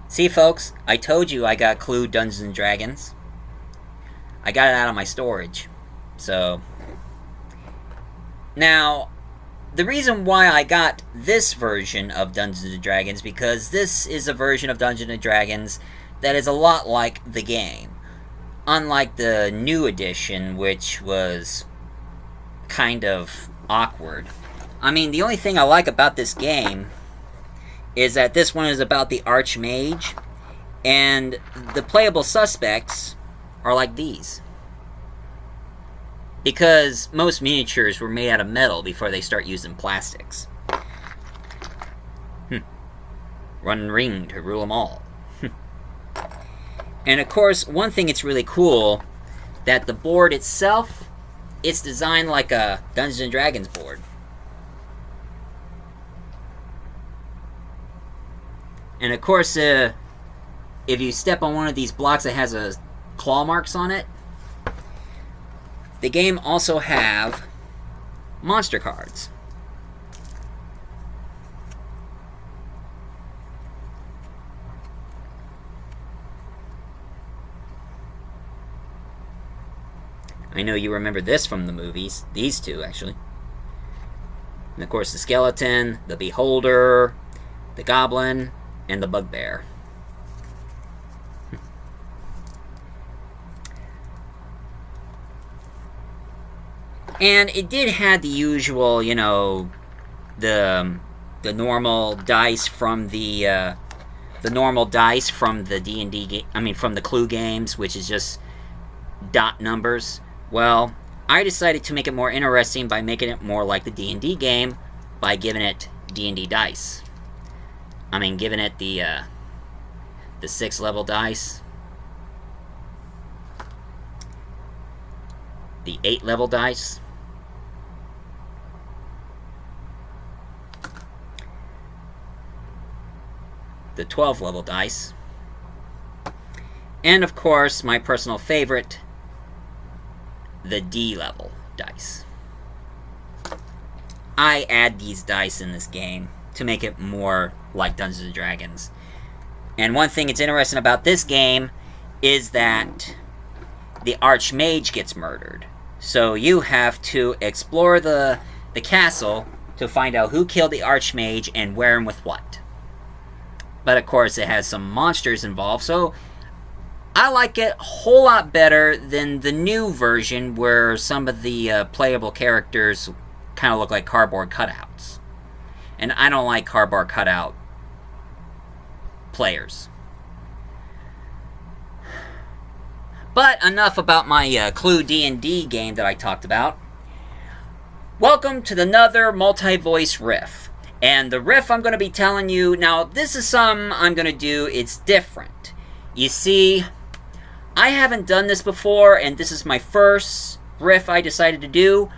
See, folks, I told you I got Clue Dungeons & Dragons. I got it out of my storage. So, now, the reason why I got this version of Dungeons & Dragons, because this is a version of Dungeons & Dragons that is a lot like the game. Unlike the new edition, which was kind of awkward. I mean, the only thing I like about this game is that this one is about the Archmage, and the playable suspects are like these. Because most miniatures were made out of metal before they start using plastics. Run ring to rule them all. And of course, one thing that's really cool, that the board itself, it's designed like a Dungeons & Dragons board. And of course, if you step on one of these blocks that has claw marks on it, the game also have monster cards. I know you remember this from the movies. These two, actually. And of course, the skeleton, the beholder, the goblin, and the bugbear. And it did have the usual, you know, the normal dice from the normal dice from the D&D game. I mean, from the Clue games, which is just dot numbers. Well, I decided to make it more interesting by making it more like the D&D game by giving it D&D dice. I mean, giving it the 6 level dice, the 8 level dice, the 12 level dice, and of course, my personal favorite, the D level dice. I add these dice in this game to make it more like Dungeons & Dragons. And one thing that's interesting about this game is that the Archmage gets murdered. So you have to explore the castle to find out who killed the Archmage and wear him with what. But of course it has some monsters involved, so I like it a whole lot better than the new version where some of the playable characters kind of look like cardboard cutouts. And I don't like cardboard cutout players. But enough about my Clue D&D game that I talked about. Welcome to another multi-voice riff. And the riff I'm going to be telling you, now this is something I'm going to do, it's different. You see, I haven't done this before, and this is my first riff I decided to do.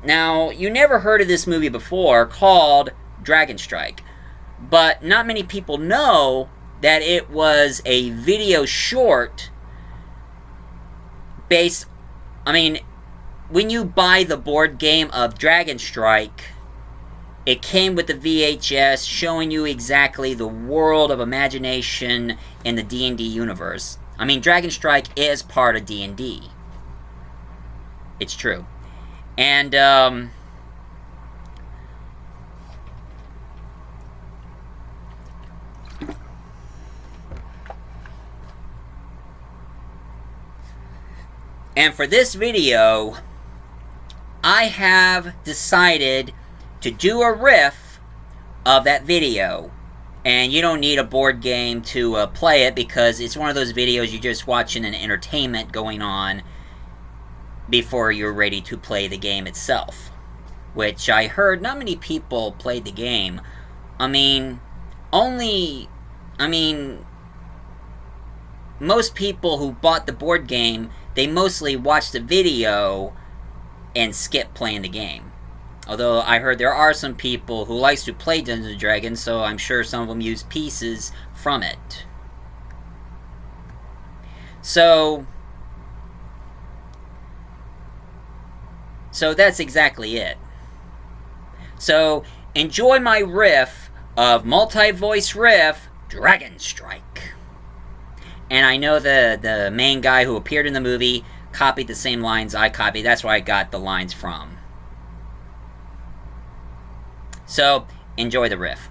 Now, you never heard of this movie before called DragonStrike, but not many people know that it was a video short based, I mean, when you buy the board game of DragonStrike, it came with the VHS showing you exactly the world of imagination in the D&D universe. I mean, DragonStrike is part of D&D. It's true. And, and for this video, I have decided to do a riff of that video. And you don't need a board game to play it, because it's one of those videos you're just watching an entertainment going on before you're ready to play the game itself. Which I heard not many people played the game. Most people who bought the board game, they mostly watched the video and skip playing the game. Although I heard there are some people who likes to play Dungeons & Dragons, so I'm sure some of them use pieces from it. So that's exactly it. So enjoy my riff of multi-voice riff, DragonStrike. And I know the main guy who appeared in the movie copied the same lines I copied. That's where I got the lines from. So, enjoy the riff.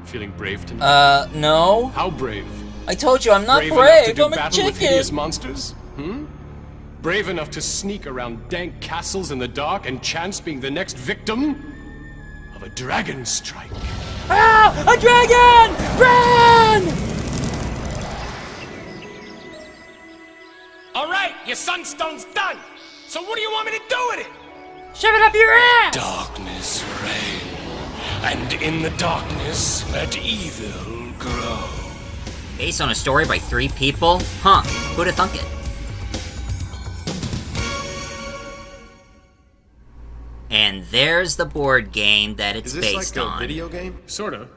Feeling brave tonight? No. How brave? I told you I'm not Brave enough to brave. do I'm a battle with hideous chicken. monsters? Brave enough to sneak around dank castles in the dark and chance being the next victim of a dragon strike. Ah! A dragon! Run! All right, your sunstone's done. So what do you want me to do with it? Shove it up your ass! Darkness reign, and in the darkness let evil grow. Based on a story by 3 people? Huh, who'da thunk it? And there's the board game that it's based on. Video game? Sorta.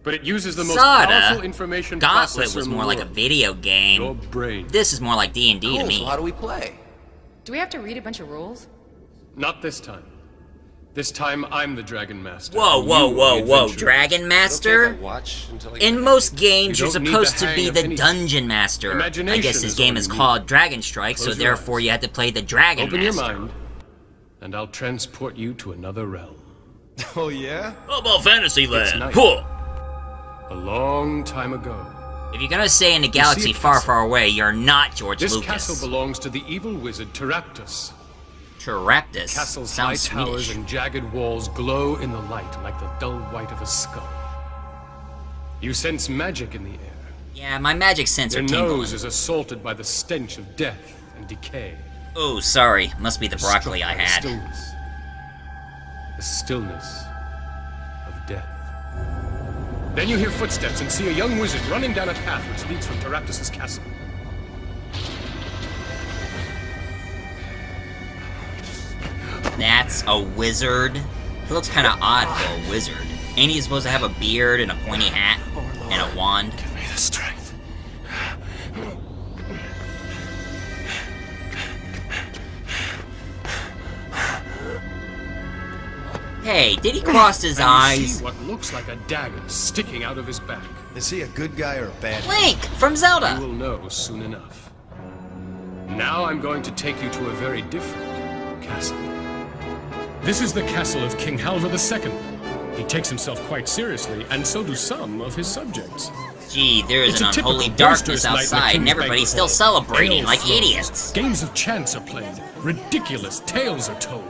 But it uses the most Sorta. powerful information Gauntlet processor was in the more like a world. video Your game. brain. This is more like D&D to me. So how do we play? Do we have to read a bunch of rules? Not this time. This time I'm the Dragon Master. Whoa, and whoa, you whoa, the whoa, adventurer. Dragon Master? In most games, You you're don't need supposed the to be hang of the anything. Dungeon Master. I Imagination guess this is game all is you called DragonStrike, so Close your therefore eyes. you had to play the Dragon Open Master. your mind, and I'll transport you to another realm. Oh yeah? How about Fantasyland? nice. Cool. A long time ago. If you're gonna say in a galaxy a far, castle. far away, you're not George This Lucas. castle belongs to the evil wizard Teraptus. Teraptus. Castle's high Sounds towers Swedish. and jagged walls glow in the light like the dull white of a skull. You sense magic in the air. Yeah, my magic sense Your are tingling. nose is assaulted by the stench of death and decay. Oh, sorry. Must be the broccoli Struck I by the had. Stillness. The stillness of death. Then you hear footsteps and see a young wizard running down a path which leads from Teraptus' castle. That's a wizard. He looks kind of odd for a wizard. Ain't he supposed to have a beard and a pointy hat and a wand? Give me the strength. Hey, did he cross his And you eyes? see what looks like a dagger sticking out of his back. Is he a good guy or a bad guy? Link from You Zelda. will know soon enough. Now I'm going to take you to a very different castle. This is the castle of King Halvar II. He takes himself quite seriously, and so do some of his subjects. Gee, there is It's an a typical unholy darkness boisterous night in the outside, and King's everybody's banquet still hall. celebrating Ale like flows. idiots. Games of chance are played. Ridiculous tales are told.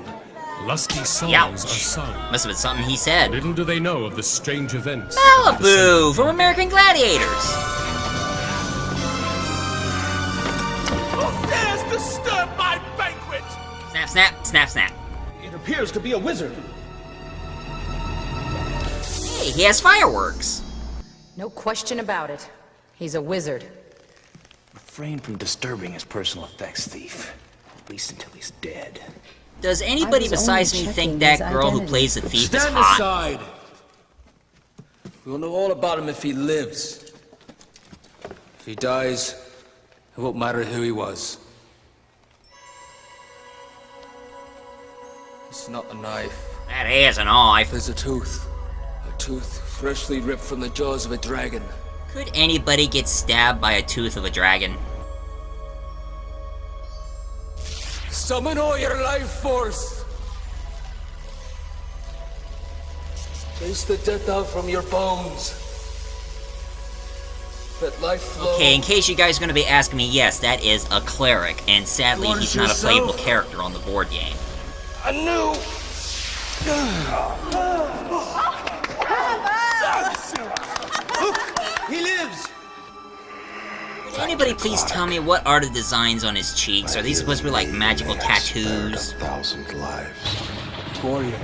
Lusty songs Youch. are sung. Must have been something he said. Little do they know of the strange events. that have Malibu from American Gladiators. Who dares disturb my banquet? Snap, snap, snap, snap. It appears to be a wizard. Hey, he has fireworks. No question about it. He's a wizard. Refrain from disturbing his personal effects, thief. At least until he's dead. Does anybody was besides only me think checking that his girl who identity. plays the thief is Stand hot? aside. We'll know all about him if he lives. If he dies, it won't matter who he was. It's not a knife. That is an knife. There's a tooth. A tooth freshly ripped from the jaws of a dragon. Could anybody get stabbed by a tooth of a dragon? Summon all your life force. Chase the death out from your bones. Let life flow. Okay, in case you guys are going to be asking me, yes, that is a cleric, and sadly Yours he's not a playable yourself? character on the board game. I knew. He lives. Would anybody please tell me what are the designs on his cheeks? Are these supposed to be like magical tattoos? 1,000 lives. Warrior.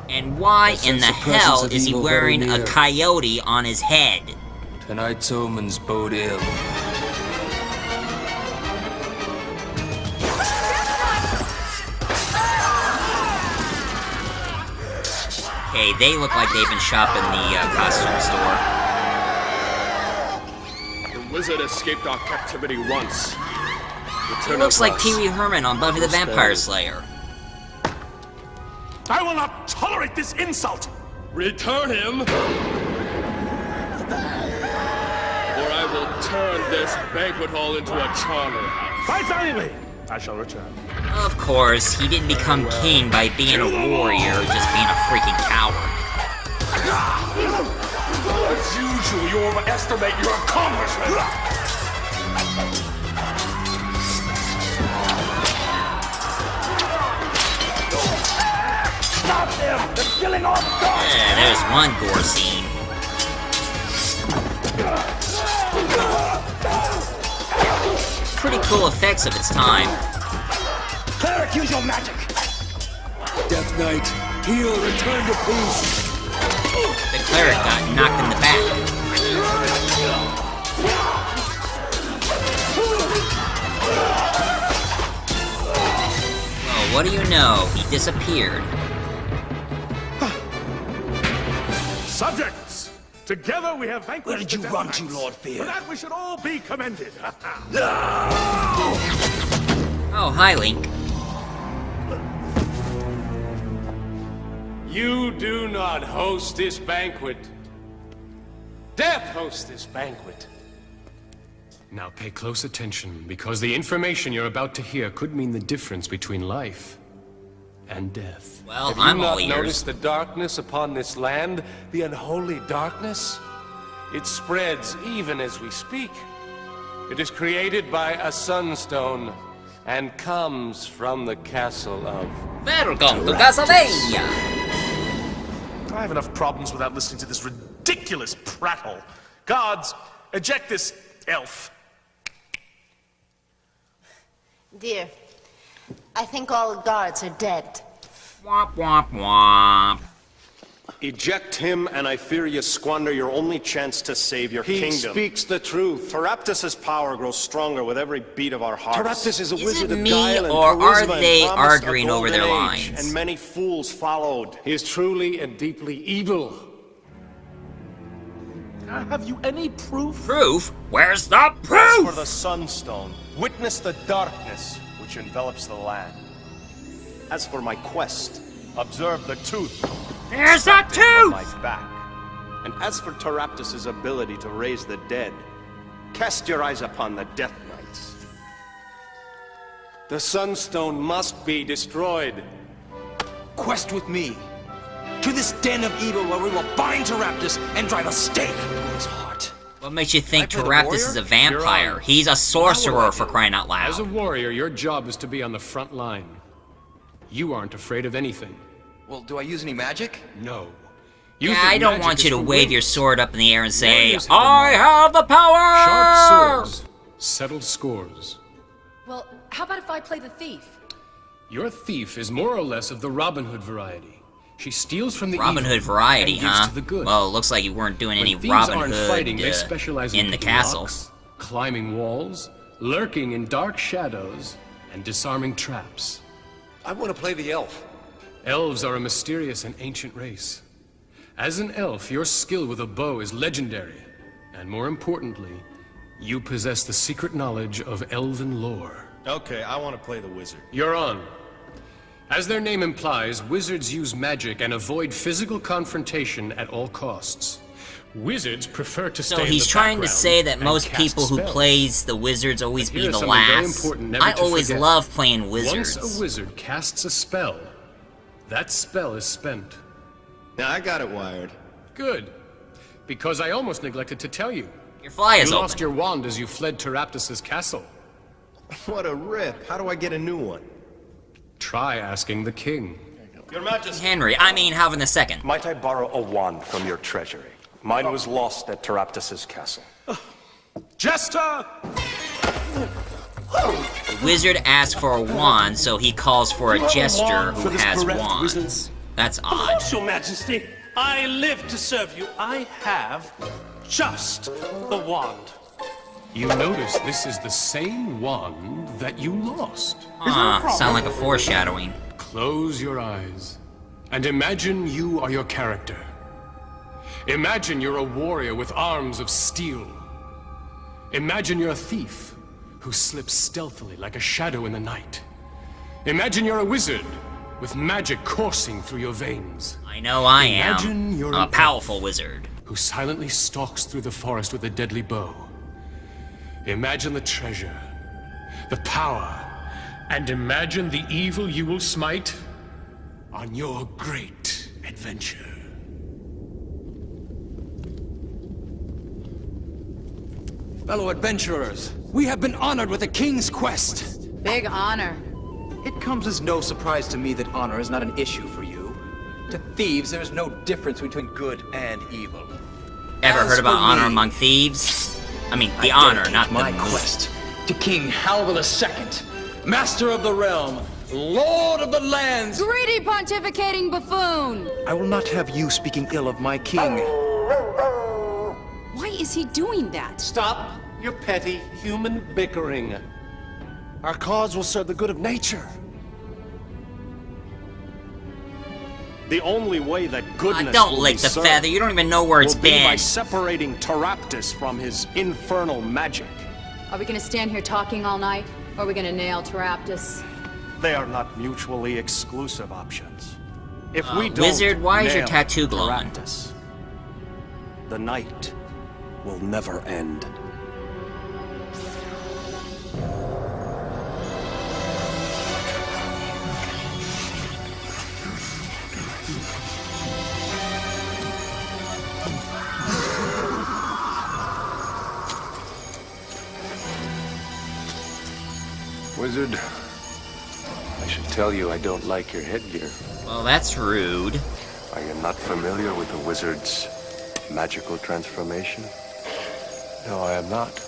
And why in the sense the presence hell of is he evil wearing very a near. coyote on his head? Tonight's omens bode ill. Okay, they look like they've been shopping the costume store. The wizard escaped our captivity once. He looks like Pee Wee Herman on Buffy the Vampire Slayer. I will not tolerate this insult! Return him! turned this banquet hall into a charnel house. Fight valiantly! I shall return. Of course, he didn't become king by being a warrior or just being a freaking coward. As usual, you overestimate your accomplishment! Stop them! They're killing all the guards! Yeah, there's one gore scene. Pretty cool effects of its time. Cleric, use your magic! Death Knight, heal, return to peace. The cleric got knocked in the back. Well, what do you know? He disappeared. Subjects! Together we have vanquished. Where did you the run Death to, Knights. Lord Fear? For that we should all be commended. Oh, hi, Link. You do not host this banquet. Death hosts this banquet. Now pay close attention, because the information you're about to hear could mean the difference between life and death. Well, Have I'm you all not ears. noticed the darkness upon this land? The unholy darkness? It spreads even as we speak. It is created by a sunstone and comes from the castle of... Welcome to Castlevania! I have enough problems without listening to this ridiculous prattle. Guards, eject this elf. Dear, I think all guards are dead. Womp womp womp. Eject him, and I fear you squander your only chance to save your He kingdom. speaks the truth. Taraptus' power grows stronger with every beat of our hearts. Taraptus is a Is wizard it of me, guile and or are charisma and they promised a arguing over their golden age, lines? And many fools followed. He is truly and deeply evil. Have you any proof? Proof? Where's the As proof? for the sunstone, witness the darkness which envelops the land. As for my quest, observe the tooth. There's a on tooth! my back. And as for Taraptus' ability to raise the dead, cast your eyes upon the Death Knights. The sunstone must be destroyed. Quest with me. To this den of evil where we will bind Taraptus and drive a stake through his heart. What makes you think I play the Taraptus warrior? is a vampire? You're on. He's a sorcerer, for crying out As a loud. warrior, your job is to be on the front line. You aren't afraid of anything. Well, do I use any magic? No. You Yeah, think I don't magic want is you to for wave wimps. your sword up in the air and say, Warriors have the I mark. have the power! Sharp swords, settled scores. Well, how about if I play the thief? Your thief is more or less of the Robin Hood variety. She steals from the Robin evil Hood variety, and gives huh? to the good. Well, it looks like you weren't doing any When thieves Robin aren't Hood fighting, they specialize in the picking castle. locks, climbing walls, lurking in dark shadows, and disarming traps. I want to play the elf. Elves are a mysterious and ancient race. As an elf, your skill with a bow is legendary. And more importantly, you possess the secret knowledge of elven lore. Okay, I want to play the wizard. You're on. As their name implies, wizards use magic and avoid physical confrontation at all costs. Wizards prefer to stay So in he's the trying to background say that and most cast people who spells. plays the wizards always But be here's the something very last. important never I to always forget. love playing wizards. Once a wizard casts a spell, that spell is spent. Now I got it wired. Good. Because I almost neglected to tell you. Your fly is You open. lost your wand as you fled Taraptus' castle. What a rip. How do I get a new one? Try asking the king. Your Majesty, Henry, I mean Halvin II. might I borrow a wand from your treasury? Mine was lost at Taraptus' castle. Jester! The wizard asks for a wand, so he calls for a jester who has wands. That's odd. Your Majesty, I live to serve you. I have just the wand. You notice this is the same wand that you lost. Sound like a foreshadowing. Close your eyes and imagine you are your character. Imagine you're a warrior with arms of steel. Imagine you're a thief who slips stealthily like a shadow in the night. Imagine you're a wizard with magic coursing through your veins. I know I am. Imagine you're I'm a an powerful wizard. who silently stalks through the forest with a deadly bow. Imagine the treasure, the power, and imagine the evil you will smite on your great adventure. Fellow adventurers, we have been honored with the King's quest. Big honor. It comes as no surprise to me that honor is not an issue for you. To thieves, there is no difference between good and evil. Ever As heard about for honor me, among thieves? I mean, the I honor, dedicate not my the quest to King Halva II, Master of the Realm, Lord of the Lands. Greedy pontificating buffoon! I will not have you speaking ill of my king. Why is he doing that? Stop your petty human bickering. Our cause will serve the good of nature. The only way that goodness don't will lick be the served feather. You don't even know where it's will be by been. separating Taraptus from his infernal magic. Are we gonna stand here talking all night? Or are we gonna nail Taraptus? They are not mutually exclusive options. If we don't Wizard, why is your nail tattoo glowing? Taraptus, the night will never end. Wizard, I should tell you I don't like your headgear. Well, that's rude. Are you not familiar with the wizard's magical transformation? No, I am not.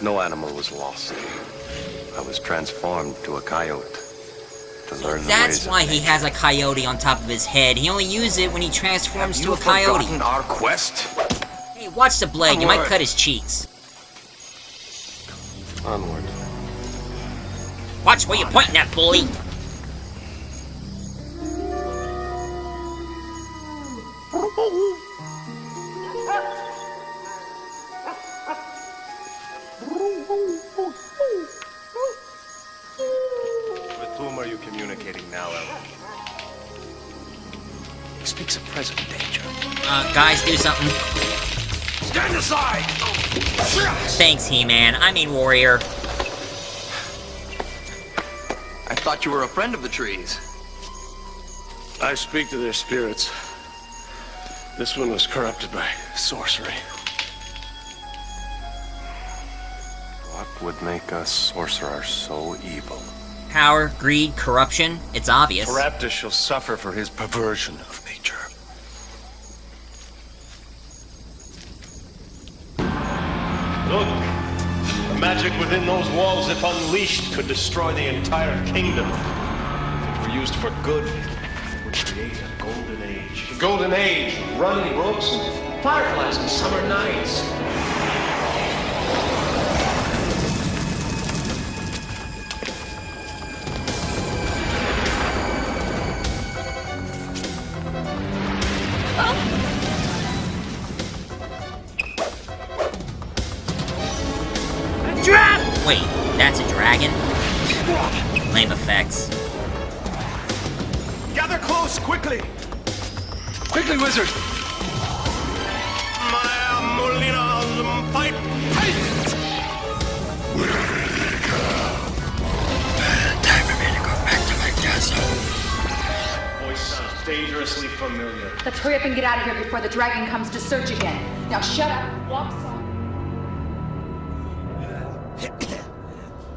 No animal was lost. I was transformed to a coyote to learn the That's ways why of he nature. has a coyote on top of his head. He only uses it when he transforms Have to you a coyote. forgotten our quest? Hey, watch the blade. You might Onward. cut his cheeks. Onward. Watch where you're pointing at, bully. With whom are you communicating now, Ellen? He speaks of present danger. Guys, do something. Stand aside! Thanks, He-Man. I mean, Warrior. I thought you were a friend of the trees. I speak to their spirits. This one was corrupted by sorcery. What would make a sorcerer so evil? Power, greed, corruption. It's obvious. Raptus shall suffer for his perversion of nature. Look! The magic within those walls, if unleashed, could destroy the entire kingdom. If it were used for good, it would create a golden age. The Golden Age, running brooks and fireflies and summer nights. Wait, that's a dragon? Lame effects. Gather close, quickly! Quickly, wizard! Fight! Time for me to go back to my castle. Voice sounds dangerously familiar. Let's hurry up and get out of here before the dragon comes to search again. Now shut up, walk soft.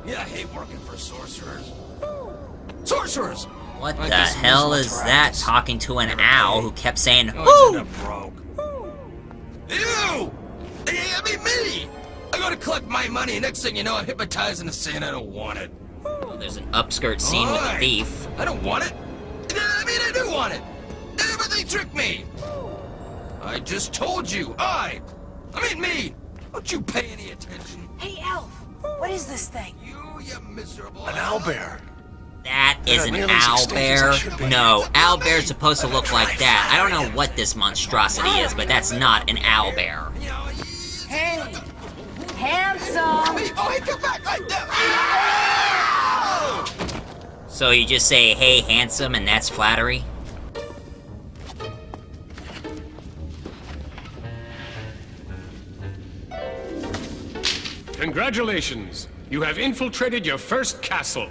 Yeah, I hate working for sorcerers. Sorcerers! What Like the this hell miserable is that Travis. talking to an owl who kept saying, Oh, "Woo!" it's broke. Ew! I mean, me! I go to collect my money, next thing you know, I'm hypnotizing a scene I don't want it. Well, there's an upskirt scene with the Alright. thief. I don't want it. I mean, I do want it. But they tricked me. I just told you, I mean me. Don't you pay any attention. Hey, Elf! What is this thing? You miserable. An owlbear. That is There an are realistic stages I owlbear. should be. No, owlbear's supposed to look like that. I don't know what this monstrosity is, but that's not an owlbear. Hey! Handsome! Oh, hey, come back right there! So you just say, "Hey, handsome," and that's flattery? Congratulations! You have infiltrated your first castle.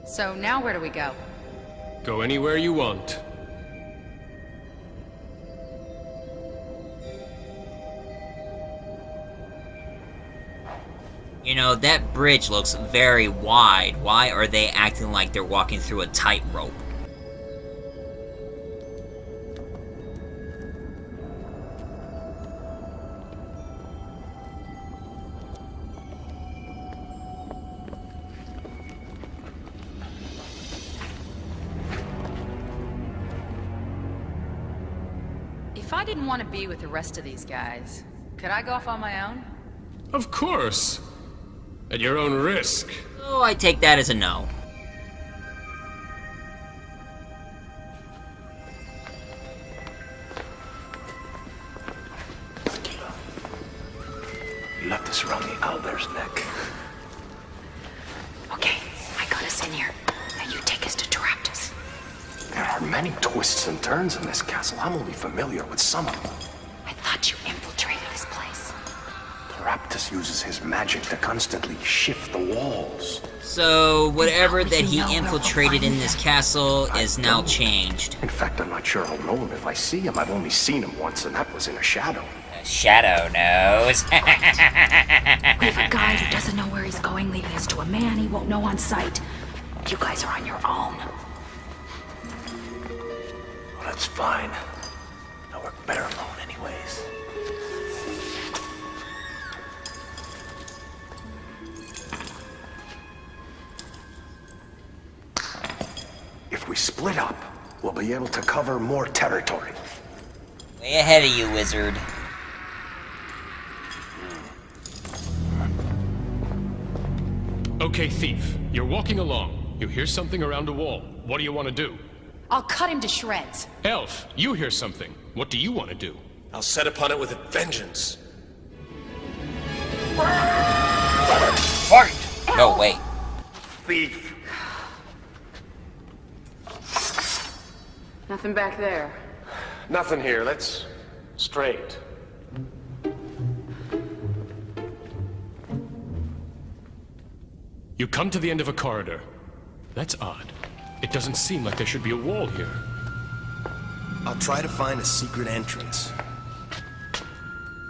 So now where do we go? Go anywhere you want. You know, that bridge looks very wide. Why are they acting like they're walking through a tightrope? If I didn't want to be with the rest of these guys, could I go off on my own? Of course. At your own risk. Oh, I take that as a no. You left this around the owlbear's neck. Okay, I got us in here. Now you take us to Taraptus. There are many twists and turns in this castle. I'm only familiar with some of them. I thought you infiltrated this place. Taraptus uses his magic to constantly shift the walls. So, whatever that he infiltrated in this castle is now changed. In fact, I'm not sure I'll know him if I see him. I've only seen him once, and that was in a shadow. Shadow knows. We have a guy who doesn't know where he's going, leaving us to a man he won't know on sight. You guys are on your own. Well, that's fine. I'll work better alone anyways. If we split up, we'll be able to cover more territory. Way ahead of you, wizard. Okay, thief. You're walking along. You hear something around a wall. What do you want to do? I'll cut him to shreds. Elf, you hear something. What do you want to do? I'll set upon it with a vengeance. Fight! No, wait. Thief. Nothing back there. Nothing here. Let's straight. You come to the end of a corridor. That's odd. It doesn't seem like there should be a wall here. I'll try to find a secret entrance.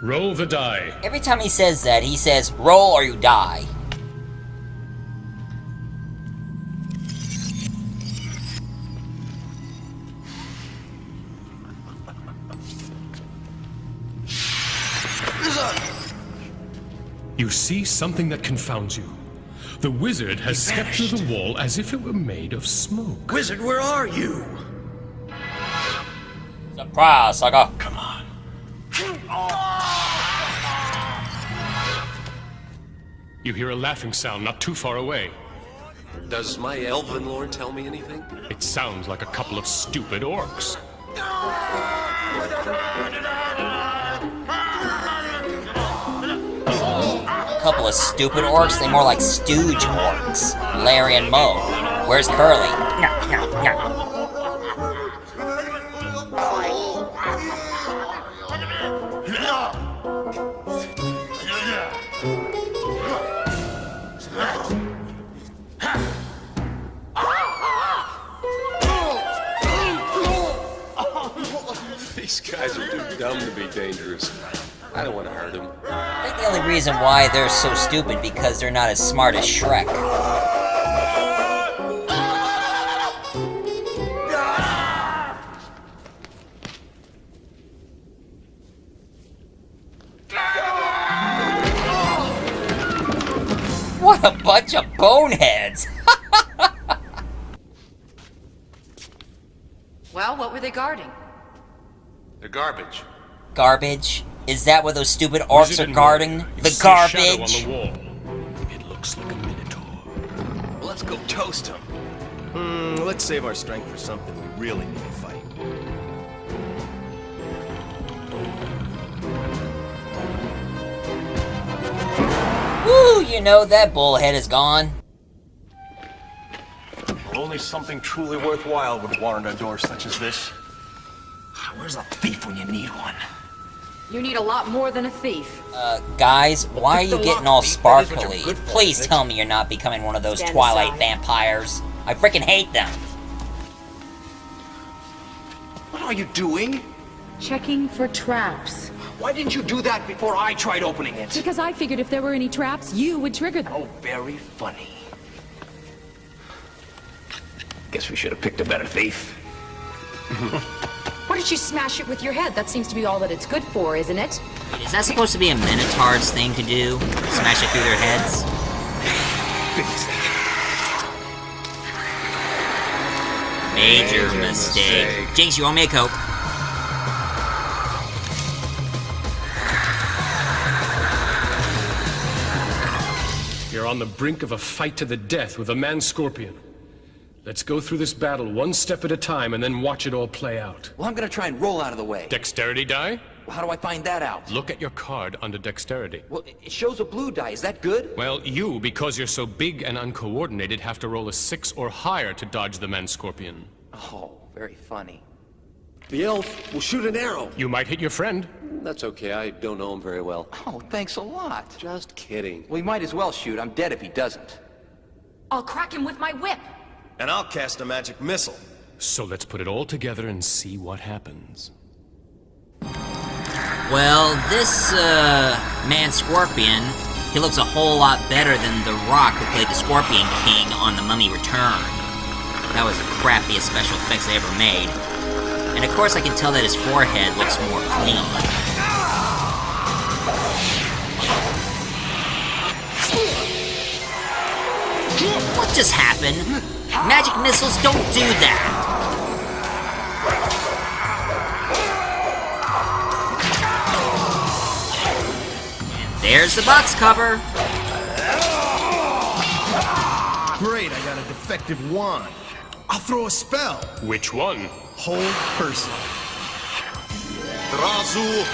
Roll the die. Every time he says that, he says, roll or you die. You see something that confounds you. The wizard has stepped through the wall as if it were made of smoke. Wizard, where are you? Surprise, sucker. Come on. You hear a laughing sound not too far away. Does my elven lore tell me anything? It sounds like a couple of stupid orcs. Couple of stupid orcs, they more like stooge orcs. Larry and Moe. Where's Curly? No, no, no. These guys are too dumb to be dangerous. I don't want to hurt them. I think the only reason why they're so stupid because they're not as smart as Shrek. What a bunch of boneheads! Well, what were they guarding? They're garbage. Garbage? Is that what those stupid orcs Wizard are guarding? You The see a shadow garbage? on the wall. It looks like a minotaur. Let's go toast him. Let's save our strength for something we really need to fight. Woo, you know that bullhead is gone. Only something truly worthwhile would warrant a door such as this. Where's a thief when you need one? You need a lot more than a thief. Guys, why are you getting all sparkly? Please tell me you're not becoming one of those Stand Twilight aside. vampires. I freaking hate them. What are you doing? Checking for traps. Why didn't you do that before I tried opening it? Because I figured if there were any traps, you would trigger them. Oh, very funny. Guess we should have picked a better thief. Why did you smash it with your head? That seems to be all that it's good for, isn't it? Wait, is that supposed to be a Minotaur's thing to do? Smash it through their heads? Major mistake. Jinx, you owe me a Coke. You're on the brink of a fight to the death with a man-scorpion. Let's go through this battle one step at a time and then watch it all play out. Well, I'm gonna try and roll out of the way. Dexterity die? Well, how do I find that out? Look at your card under dexterity. Well, it shows a blue die. Is that good? Well, you, because you're so big and uncoordinated, have to roll a 6 or higher to dodge the man-scorpion. Oh, very funny. The elf will shoot an arrow. You might hit your friend. That's okay, I don't know him very well. Oh, thanks a lot. Just kidding. Well, he might as well shoot. I'm dead if he doesn't. I'll crack him with my whip. And I'll cast a magic missile. So let's put it all together and see what happens. Well, this, man-scorpion, he looks a whole lot better than The Rock who played the Scorpion King on The Mummy Return. That was the crappiest special effects they ever made. And of course I can tell that his forehead looks more clean. What just happened? Magic missiles don't do that! And there's the box cover! Great, I got a defective wand. I'll throw a spell. Which one? Hold person. Razu.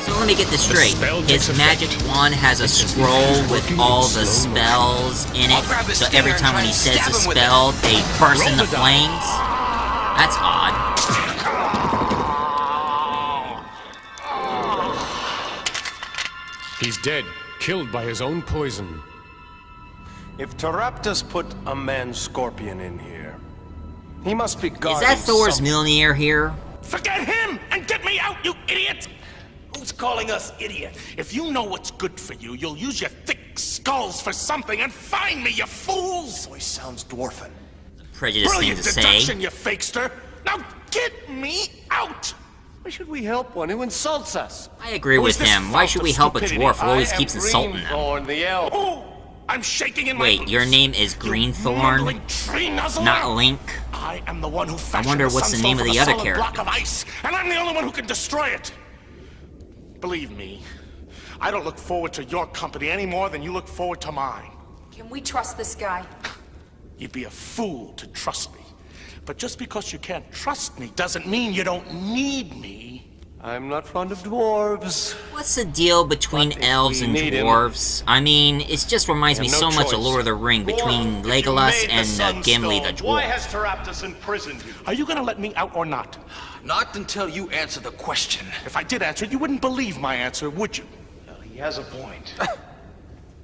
So let me get this straight. His magic wand has a scroll with all the spells in it, so every time when he says a spell, they burst into flames? That's odd. He's dead, killed by his own poison. If Taraptus put a man-scorpion in here, he must be Is guarding that Thor's something. Mjolnir here? Forget him and get me out, you idiot! Who's calling us idiot? If you know what's good for you, you'll use your thick skulls for something and find me, you fools! Voice sounds dwarfen. Prejudice thing Brilliant to say. deduction, you fakester! Now get me out! Why should we help one who insults us? I agree Who with is this him. Why fault should of we help a stupidity? dwarf who always I keeps am insulting them? Greenthorn, the elf. Oh, I'm shaking in my Wait, boots. your name is You Greenthorn? mumbling tree nuzzler. Not Link? I am the one who fashioned wonder the what's the sunstone name of from the a other solid block characters. of ice, and I'm the only one who can destroy it. Believe me, I don't look forward to your company any more than you look forward to mine. Can we trust this guy? You'd be a fool to trust me. But just because you can't trust me doesn't mean you don't need me. I'm not fond of dwarves. What's the deal between But if elves we and need him- dwarves? I mean, it just reminds me We have so no much of choice. Lord of the Ring between Legolas and Gimli the Why dwarf. has Taraptus imprisoned you? Are you gonna let me out or not? Not until you answer the question. If I did answer it, you wouldn't believe my answer, would you? Well, he has a point.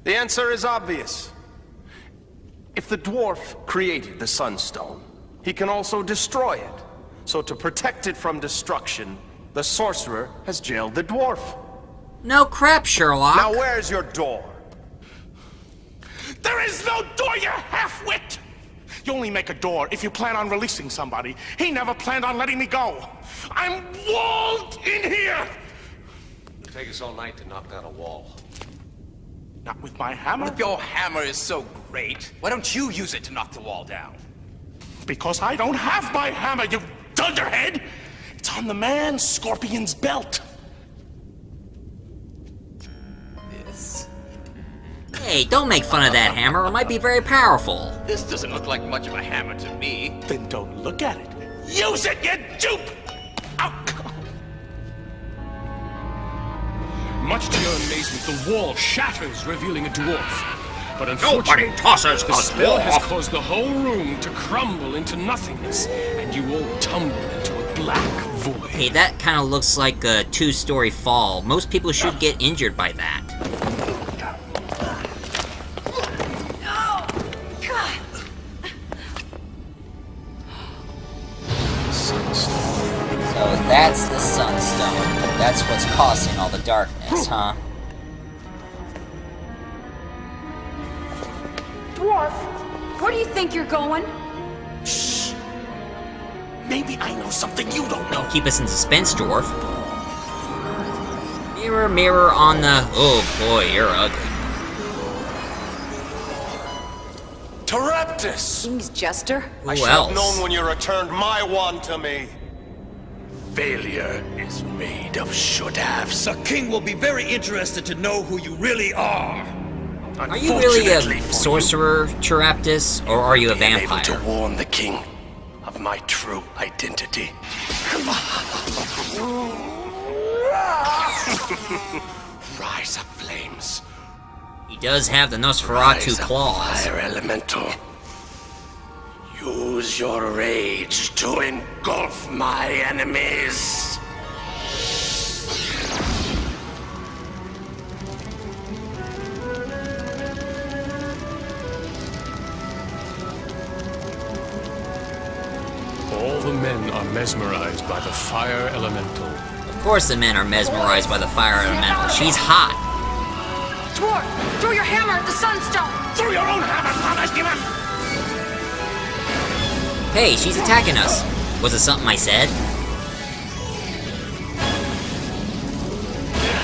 The answer is obvious. If the dwarf created the Sunstone, he can also destroy it. So to protect it from destruction, the sorcerer has jailed the dwarf. No crap, Sherlock. Now where's your door? There is no door, you half-wit! You only make a door if you plan on releasing somebody. He never planned on letting me go. I'm walled in here! It'll take us all night to knock down a wall. Not with my hammer. If your hammer is so great, why don't you use it to knock the wall down? Because I don't have my hammer, you dunderhead! It's on the man Scorpion's belt. Hey, don't make fun of that hammer. It might be very powerful. This doesn't look like much of a hammer to me. Then don't look at it. Use it, you dupe! Out! Much to your amazement, the wall shatters, revealing a dwarf. But unfortunately, Nobody tosses the a spell has dwarf. caused the whole room to crumble into nothingness, and you all tumble into a black void. Hey, that kind of looks like a 2-story fall. Most people should get injured by that. So that's the Sunstone. That's what's causing all the darkness, huh? Dwarf, where do you think you're going? Shh. Maybe I know something you don't know. Keep us in suspense, Dwarf. Mirror, mirror on the... Oh boy, you're ugly. Teraptus! King's jester? I Who should have else? known when you returned my wand to me. Failure is made of should-haves. The king will be very interested to know who you really are. Are you really a sorcerer, Teraptus, or are you a vampire? Able to warn the king of my true identity. Rise up, flames. He does have the Nosferatu Rise up, claws. Fire elemental. Use your rage to engulf my enemies. All the men are mesmerized by the fire elemental. Of course the men are mesmerized by the fire elemental. She's hot. Dwarf, throw your hammer at the Sunstone! Throw your own hammer, father's given! Hey, she's attacking us. Was it something I said?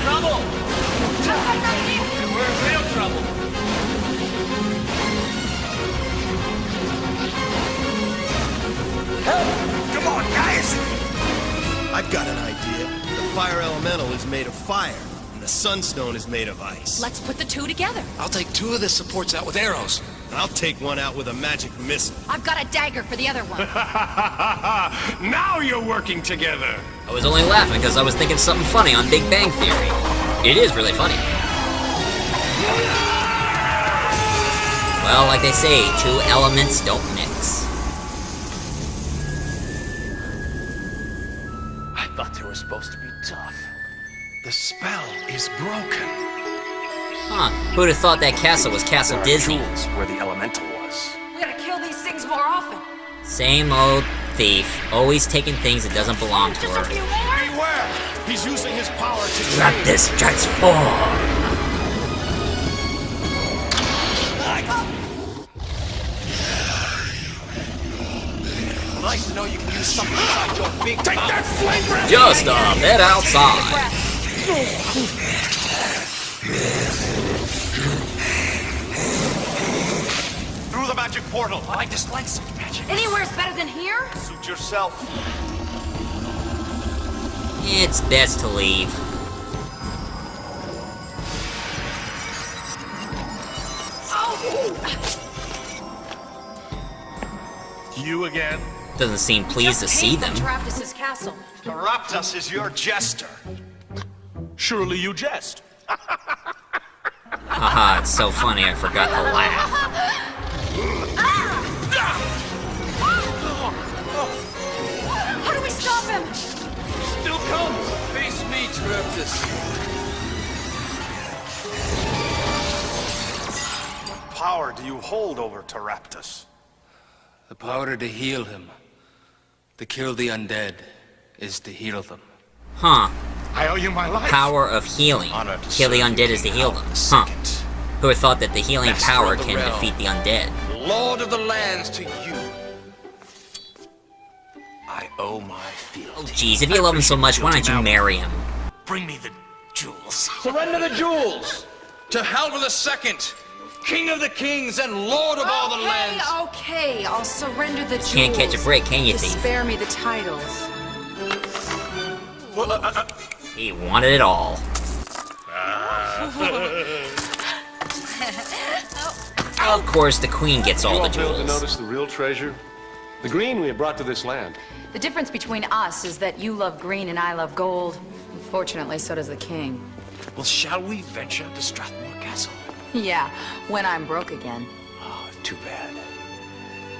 Trouble! We're in real trouble. Help! Come on, guys! I've got an idea. The fire elemental is made of fire, and the sunstone is made of ice. Let's put the two together. I'll take 2 of the supports out with arrows. I'll take one out with a magic missile. I've got a dagger for the other one. Now you're working together. I was only laughing because I was thinking something funny on Big Bang Theory. It is really funny. Well, like they say, 2 elements don't mix. I thought they were supposed to be tough. The spell is broken. Huh, who'd have thought that castle was Castle Disney? Jewels where the elemental was. We gotta kill these things more often. Same old thief, always taking things that doesn't belong to her. Beware! He's using his power to Grab this, transform! Nice to know you can use something inside your big Take that flame breath! Just a bit outside. Through the magic portal. I dislike such magic. Anywhere's better than here? Suit yourself. It's best to leave. You again? Doesn't seem pleased to see them. Teraptus' castle. Teraptus is your jester. Surely you jest. Haha, it's so funny I forgot to laugh. How do we stop him? Still comes. Face me, Teraptus. What power do you hold over Teraptus? The power to heal him. To kill the undead is to heal them. Huh. I owe you my life. Power of healing. Honor to Kill the serve undead is to King heal them. Howard Huh. II. Who would have thought that the healing Master power of the can realm. defeat the undead? Lord of the lands to you. I owe my field. Oh jeez, if you love him so much, why don't you marry him? Bring me the jewels. Surrender the jewels to Halvor II, King of the Kings and Lord of all the lands. Okay, I'll surrender the jewels. Can't catch a break, can you, Just thief? spare me the titles. He wanted it all. Of course, the queen gets all You the all failed to jewels. notice the real treasure? The green we have brought to this land. The difference between us is that you love green and I love gold. Unfortunately, so does the king. Well, shall we venture to Strathmore Castle? Yeah, when I'm broke again. Oh, too bad.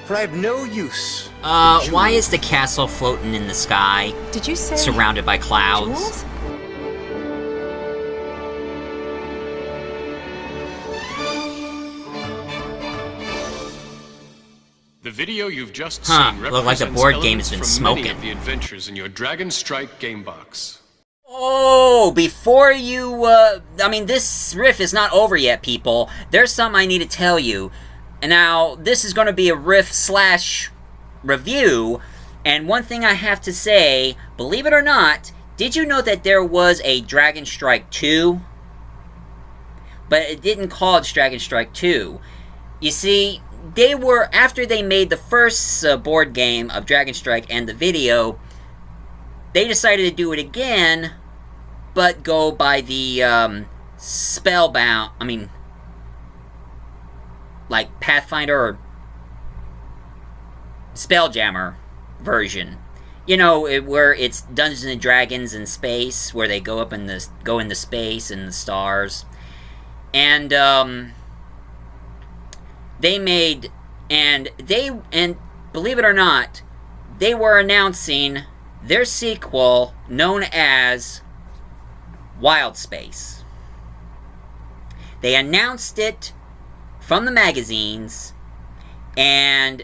for I have no use. Why is the castle floating in the sky? Did you say surrounded by clouds? jewels? The video you've just Huh, seen look like the represents board game has elements been from many smoking. of the adventures in your DragonStrike game box. Oh, before you, I mean, this riff is not over yet, people. There's something I need to tell you. And now, this is going to be a riff/review, and one thing I have to say, believe it or not, did you know that there was a DragonStrike 2? But it didn't call it DragonStrike 2. You see, they were, after they made the first board game of DragonStrike and the video, they decided to do it again, but go by the, Spellbound, I mean, like Pathfinder or Spelljammer version. You know, where it's Dungeons and Dragons in space, where they go up in the, go into space and the stars. And, they made, and believe it or not, they were announcing their sequel known as WildSpace. They announced it from the magazines and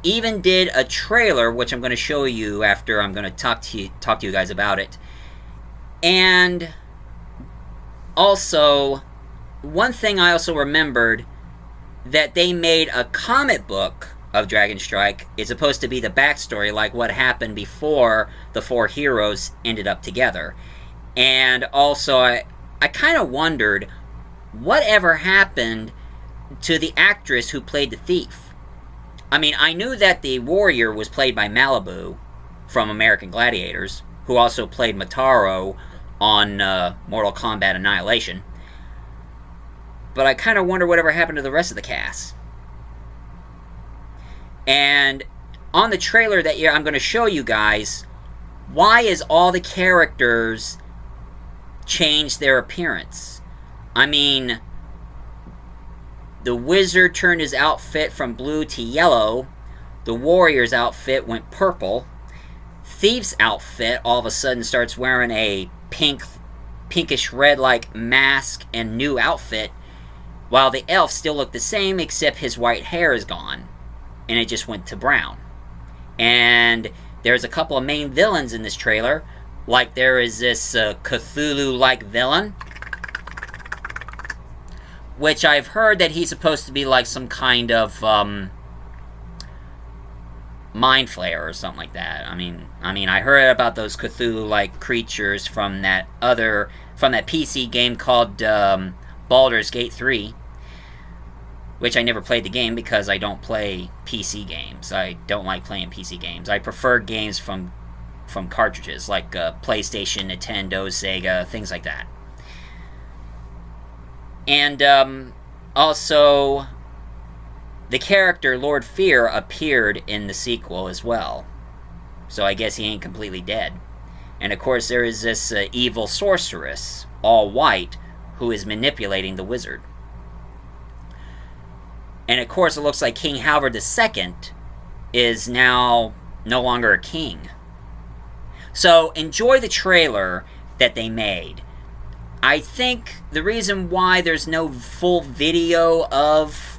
even did a trailer, which I'm going to show you after I'm going to talk to you guys about it. And also, one thing I also remembered, that they made a comic book of DragonStrike. It's supposed to be the backstory, like what happened before the four heroes ended up together. And also, I kind of wondered, whatever happened to the actress who played the thief? I mean, I knew that the warrior was played by Malibu from American Gladiators, who also played Mataro on Mortal Kombat Annihilation. But I kind of wonder whatever happened to the rest of the cast. And on the trailer that I'm going to show you guys, why is all the characters changed their appearance? I mean, the wizard turned his outfit from blue to yellow. The warrior's outfit went purple. Thief's outfit all of a sudden starts wearing a pinkish red like mask and new outfit, while the elf still looked the same, except his white hair is gone, and it just went to brown. And there's a couple of main villains in this trailer, like there is this Cthulhu-like villain, which I've heard that he's supposed to be like some kind of mind flayer or something like that. I mean, I heard about those Cthulhu-like creatures from that PC game called Baldur's Gate 3. Which I never played the game because I don't play PC games. I don't like playing PC games. I prefer games from cartridges, like PlayStation, Nintendo, Sega, things like that. And also, the character Lord Fear appeared in the sequel as well. So I guess he ain't completely dead. And of course there is this evil sorceress, all white, who is manipulating the wizard. And of course, it looks like King Halvard II is now no longer a king. So, enjoy the trailer that they made. I think the reason why there's no full video of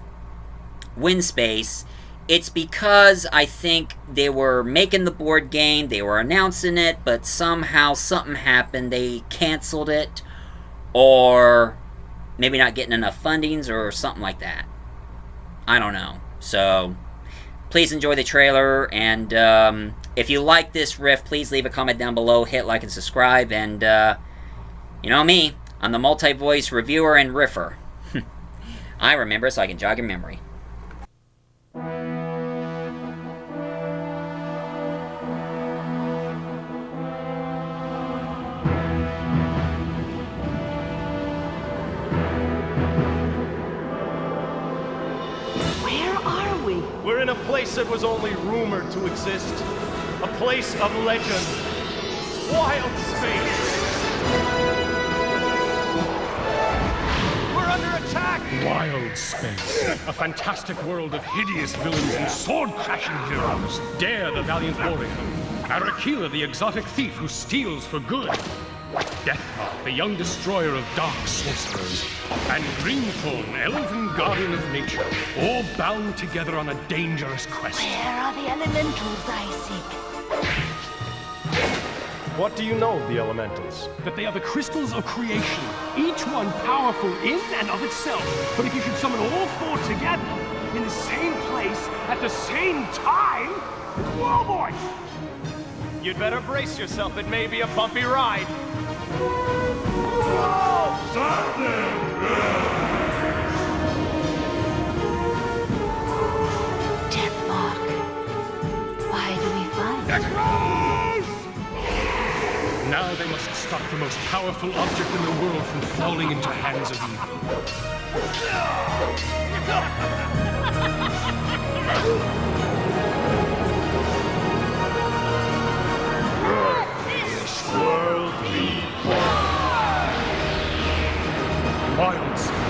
WildSpace, it's because I think they were making the board game, they were announcing it, but somehow something happened, they canceled it, or maybe not getting enough fundings or something like that. I don't know. So, please enjoy the trailer, and if you like this riff, please leave a comment down below, hit like and subscribe, and you know me, I'm the multi-voice reviewer and riffer. I remember so I can jog your memory. We're in a place that was only rumored to exist. A place of legend. WildSpace! We're under attack! attack! WildSpace, a fantastic world of hideous villains and sword-crashing heroes. Dare the valiant warrior. Arakila, the exotic thief who steals for good. Deathmark, the young destroyer of dark sorcerers. And Greenthorn, elven guardian of nature, all bound together on a dangerous quest. Where are the elementals I seek? What do you know of the elementals? That they are the crystals of creation, each one powerful in and of itself. But if you should summon all four together, in the same place, at the same time, whoa boy! You'd better brace yourself, it may be a bumpy ride. Stop Deathmark. Why do we fight? Now they must stop the most powerful object in the world from falling into hands of evil. WildSpace.